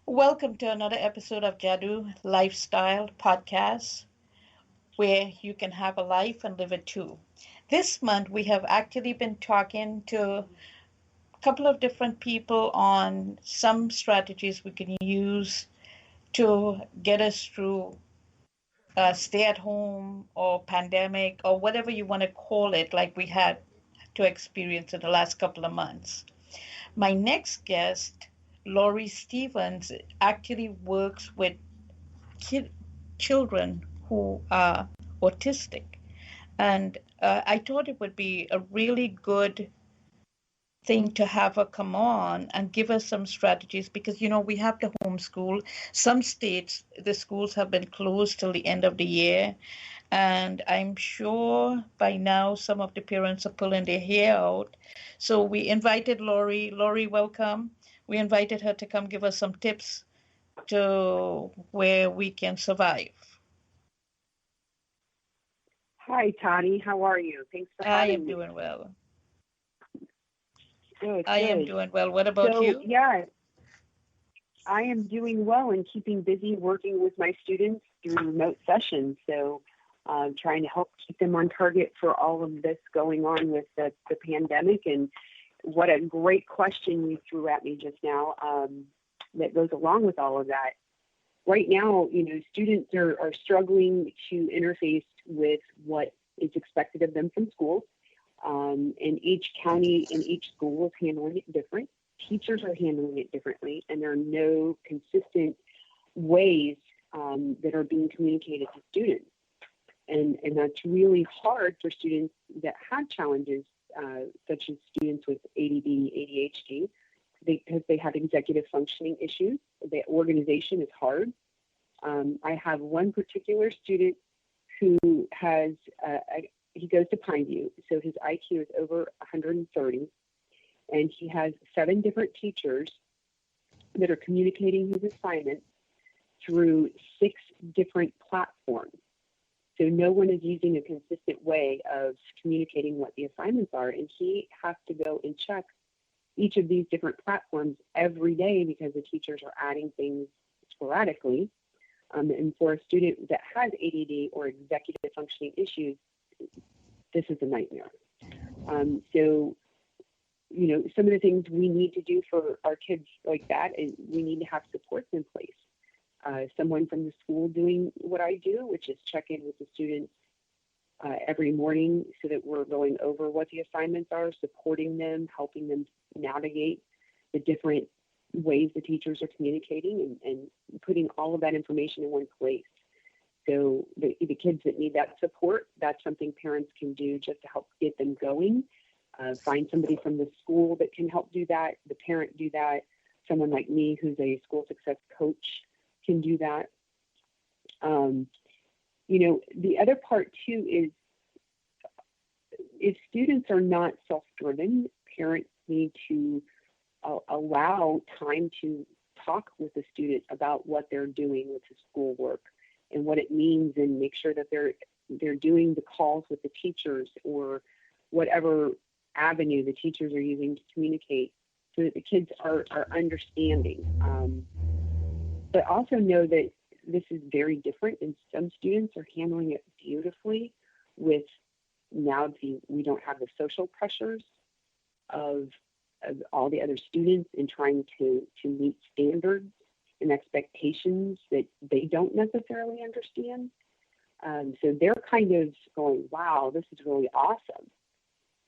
Welcome to another episode of Jadu Lifestyle Podcast, where you can have a life and live it too. This month, we have actually been talking to a couple of different people on some strategies we can use to get us through stay at home or pandemic or whatever you want to call it, like we had to experience in the last couple of months. My next guest, Laurie Stevens, actually works with kid, children who are autistic. And I thought it would be a really good thing to have her come on and give us some strategies because, we have to homeschool. Some states, the schools have been closed till the end of the year. And I'm sure by now some of the parents are pulling their hair out. So we invited Lori. Lori, welcome. We invited her to come give us some tips to where we can survive. Hi, Toddy. How are you? Thanks for I having am me. doing well. Good, I am good. doing well. What about So, you? yeah, I am doing well and keeping busy working with my students through remote sessions. So, trying to help keep them on target for all of this going on with the pandemic. And what a great question you threw at me just now that goes along with all of that. Right now, students are struggling to interface with what is expected of them from school. And each county and each school is handling it different. Teachers are handling it differently, and there are no consistent ways that are being communicated to students. And that's really hard for students that have challenges, such as students with ADD, ADHD, because they have executive functioning issues. The organization is hard. I have one particular student who has, he goes to Pineview, so his IQ is over 130, and he has 7 different teachers that are communicating his assignments through 6 different platforms. So no one is using a consistent way of communicating what the assignments are, and he has to go and check each of these different platforms every day because the teachers are adding things sporadically. And for a student that has ADD or executive functioning issues, this is a nightmare. So, some of the things we need to do for our kids like that is we need to have supports in place. Someone from the school doing what I do, which is check in with the students every morning so that we're going over what the assignments are, supporting them, helping them navigate the different ways the teachers are communicating and putting all of that information in one place. So the kids that need that support, that's something parents can do just to help get them going. Find somebody from the school that can help do that, the parent do that. Someone like me who's a school success coach can do that. The other part too is if students are not self-driven, parents need to allow time to talk with the student about what they're doing with the schoolwork and what it means, and make sure that they're doing the calls with the teachers or whatever avenue the teachers are using to communicate, so that the kids are understanding. But also know that this is very different, and some students are handling it beautifully with now we don't have the social pressures of all the other students and trying to meet standards and expectations that they don't necessarily understand. So they're kind of going, wow, this is really awesome.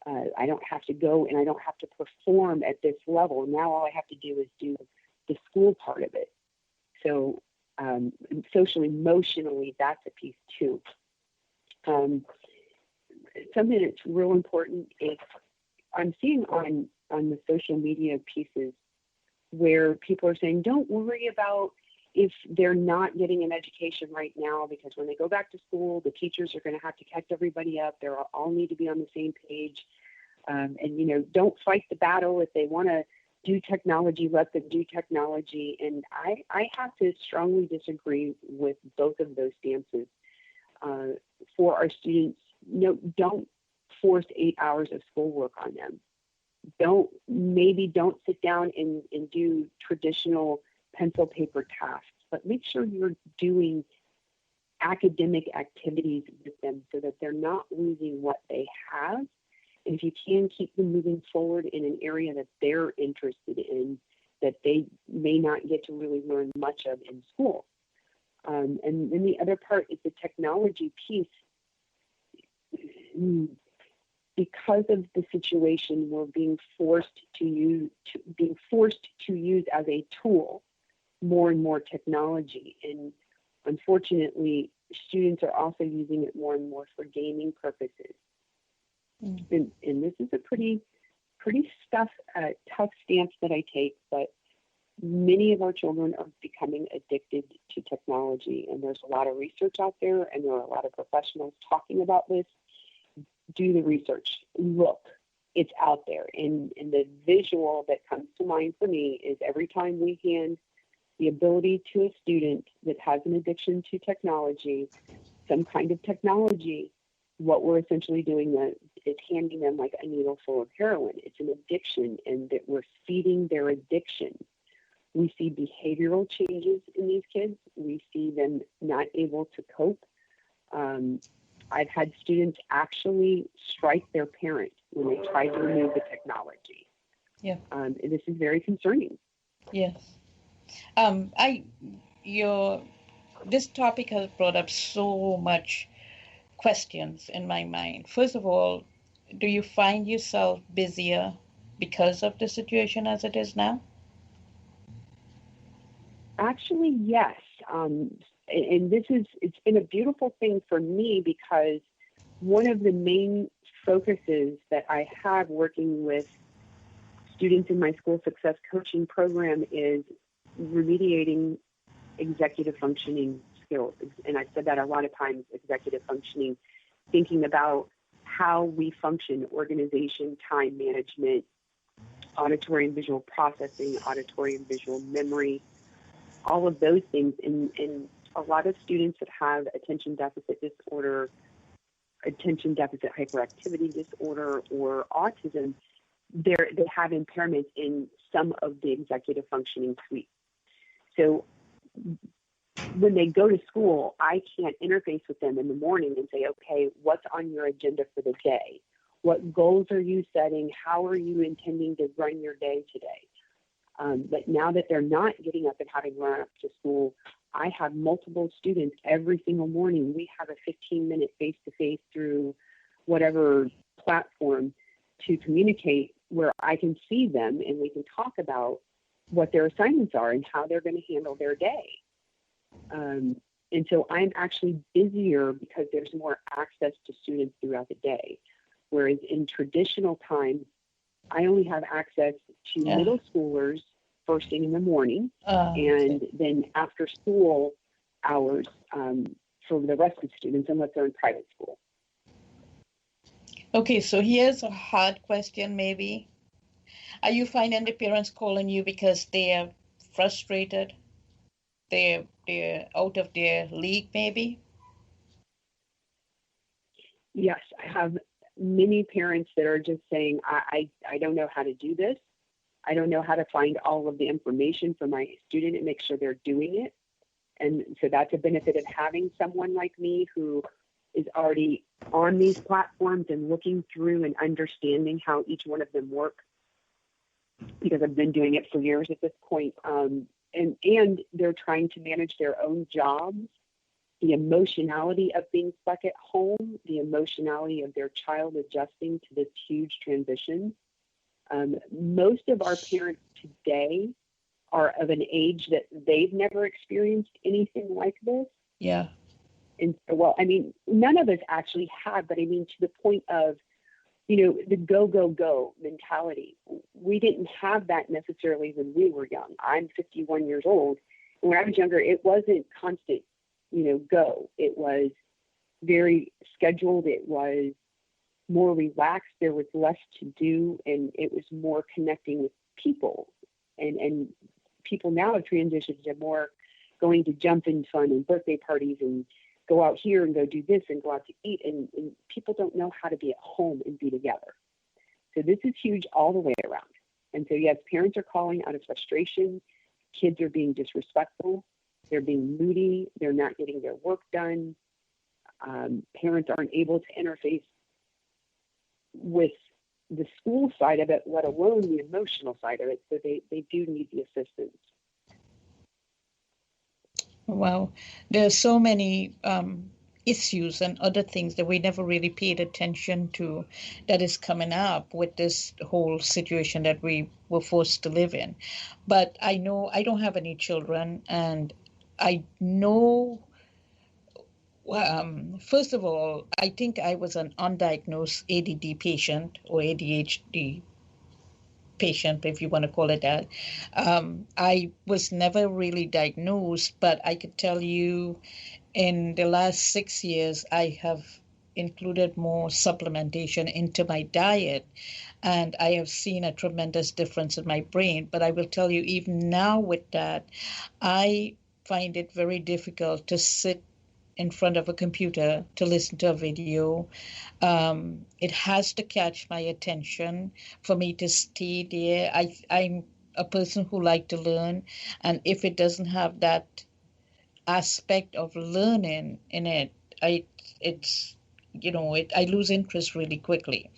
I don't have to go and I don't have to perform at this level. Now all I have to do is do the school part of it. So social emotionally, that's a piece too. Something that's real important is I'm seeing on the social media pieces where people are saying, don't worry about if they're not getting an education right now, because when they go back to school, the teachers are going to have to catch everybody up. They all need to be on the same page. And, don't fight the battle. If they want to do technology, let them do technology. And I have to strongly disagree with both of those stances. For our students, don't force 8 hours of schoolwork on them. Don't sit down and do traditional pencil paper tasks, but make sure you're doing academic activities with them so that they're not losing what they have. And if you can, keep them moving forward in an area that they're interested in, that they may not get to really learn much of in school. And then the other part is the technology piece. Because of the situation, we're being forced to use as a tool more and more technology. And unfortunately, students are also using it more and more for gaming purposes. And this is a pretty tough stance that I take, but many of our children are becoming addicted to technology, and there's a lot of research out there, and there are a lot of professionals talking about this. Do the research. Look, it's out there. And the visual that comes to mind for me is every time we hand the ability to a student that has an addiction to technology, some kind of technology, what we're essentially doing is handing them like a needle full of heroin. It's an addiction, and that we're feeding their addiction. We see behavioral changes in these kids. We see them not able to cope. I've had students actually strike their parent when they try to remove the technology. Yeah. And this is very concerning. Yes. This topic has brought up so much questions in my mind. First of all, do you find yourself busier because of the situation as it is now? Actually, yes. And it's been a beautiful thing for me, because one of the main focuses that I have working with students in my school success coaching program is remediating executive functioning skills. And I've said that a lot of times, executive functioning, thinking about how we function, organization, time management, auditory and visual processing, auditory and visual memory, all of those things. And a lot of students that have attention deficit disorder, attention deficit hyperactivity disorder, or autism, they have impairments in some of the executive functioning suite. So when they go to school, I can't interface with them in the morning and say, okay, what's on your agenda for the day? What goals are you setting? How are you intending to run your day today? But now that they're not getting up and having run up to school, I have multiple students every single morning. We have a 15-minute face-to-face through whatever platform to communicate, where I can see them and we can talk about what their assignments are and how they're going to handle their day. And so I'm actually busier because there's more access to students throughout the day. Whereas in traditional times, I only have access to middle schoolers first thing in the morning, and then after school hours for the rest of the students, unless they're in private school. Okay, so here's a hard question maybe. Are you finding the parents calling you because they're frustrated? They're out of their league maybe? Yes, I have many parents that are just saying, I don't know how to do this. I don't know how to find all of the information for my student and make sure they're doing it. And so that's a benefit of having someone like me who is already on these platforms and looking through and understanding how each one of them work, because I've been doing it for years at this point. And they're trying to manage their own jobs, the emotionality of being stuck at home, the emotionality of their child adjusting to this huge transition. Most of our parents today are of an age that they've never experienced anything like this. Yeah. And so, well, I mean, none of us actually have, but I mean, to the point of, the go, go, go mentality. We didn't have that necessarily when we were young. I'm 51 years old. And when I was younger, it wasn't constant, go. It was very scheduled. It was more relaxed. There was less to do, and it was more connecting with people. And people now have transitioned to more going to jump in fun and birthday parties and go out here and go do this and go out to eat. And people don't know how to be at home and be together. So this is huge all the way around. And so, yes, parents are calling out of frustration, kids are being disrespectful, they're being moody, they're not getting their work done. Parents aren't able to interface with the school side of it, let alone the emotional side of it. So they do need the assistance. Wow, there are so many issues and other things that we never really paid attention to that is coming up with this whole situation that we were forced to live in. But I know I don't have any children, and I know, first of all, I think I was an undiagnosed ADD patient or ADHD patient, if you want to call it that. I was never really diagnosed, but I could tell you in the last 6 years, I have included more supplementation into my diet, and I have seen a tremendous difference in my brain. But I will tell you, even now with that, I find it very difficult to sit in front of a computer to listen to a video. It has to catch my attention for me to stay there. I'm a person who like to learn, and if it doesn't have that aspect of learning in it, it's I lose interest really quickly.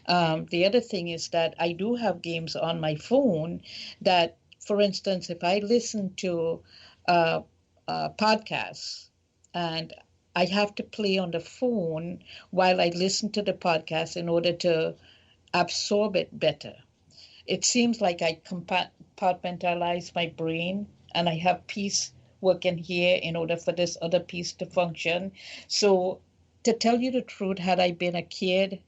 The other thing is that I do have games on my phone that, for instance, if I listen to podcasts and I have to play on the phone while I listen to the podcast in order to absorb it better. It seems like I compartmentalize my brain and I have piece working here in order for this other piece to function. So, to tell you the truth, had I been a kid,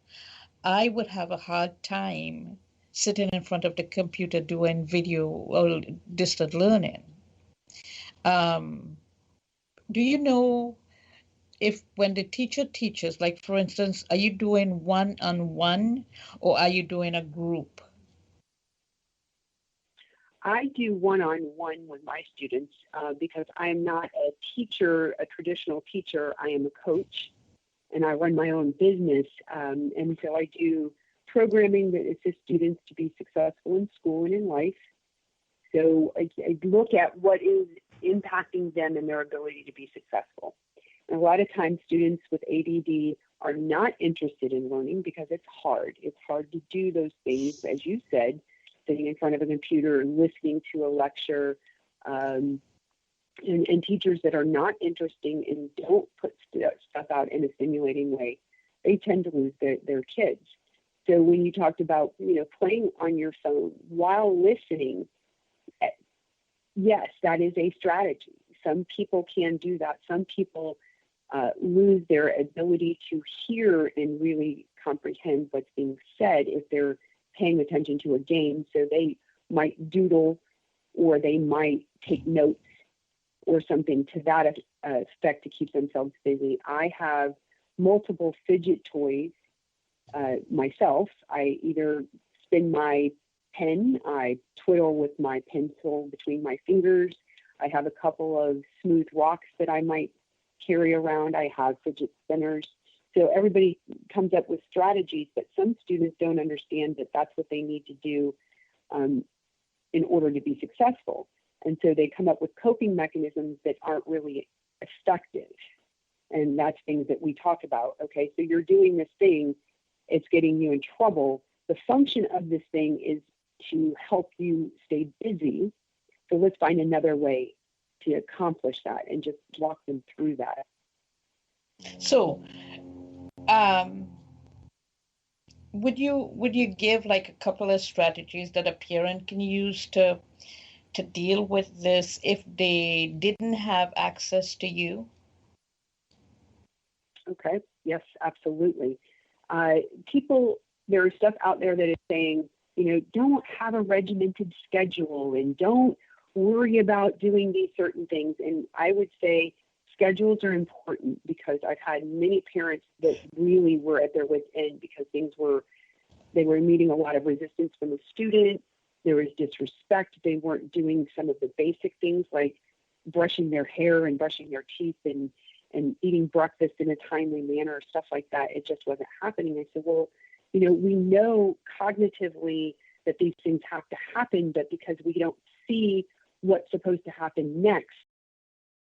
I would have a hard time sitting in front of the computer doing video or distant learning. Um, do you know if when the teacher teaches, like for instance, are you doing one-on-one or are you doing a group? I do one-on-one with my students because I'm not a teacher, a traditional teacher. I am a coach, and I run my own business. And so I do programming that assists students to be successful in school and in life. So I look at what is impacting them and their ability to be successful. And a lot of times students with ADD are not interested in learning because it's hard. It's hard to do those things, as you said, sitting in front of a computer and listening to a lecture. And teachers that are not interesting and don't put stuff out in a stimulating way, they tend to lose their kids. So when you talked about, playing on your phone while listening, yes, that is a strategy. Some people can do that. Some people lose their ability to hear and really comprehend what's being said if they're paying attention to a game. So they might doodle or they might take notes or something to that effect to keep themselves busy. I have multiple fidget toys myself. I either spin my pen, I twiddle with my pencil between my fingers. I have a couple of smooth rocks that I might carry around. I have fidget spinners. So everybody comes up with strategies, but some students don't understand that that's what they need to do in order to be successful. And so they come up with coping mechanisms that aren't really effective. And that's things that we talk about. Okay, so you're doing this thing, it's getting you in trouble. The function of this thing is to help you stay busy. So let's find another way to accomplish that and just walk them through that. So, would you give like a couple of strategies that a parent can use to deal with this if they didn't have access to you? Okay. Yes, absolutely. There is stuff out there that is saying, don't have a regimented schedule and don't worry about doing these certain things. And I would say schedules are important because I've had many parents that really were at their wits' end because they were meeting a lot of resistance from the student. There was disrespect. They weren't doing some of the basic things like brushing their hair and brushing their teeth and eating breakfast in a timely manner, stuff like that. It just wasn't happening. I said, well, we know cognitively that these things have to happen, but because we don't see what's supposed to happen next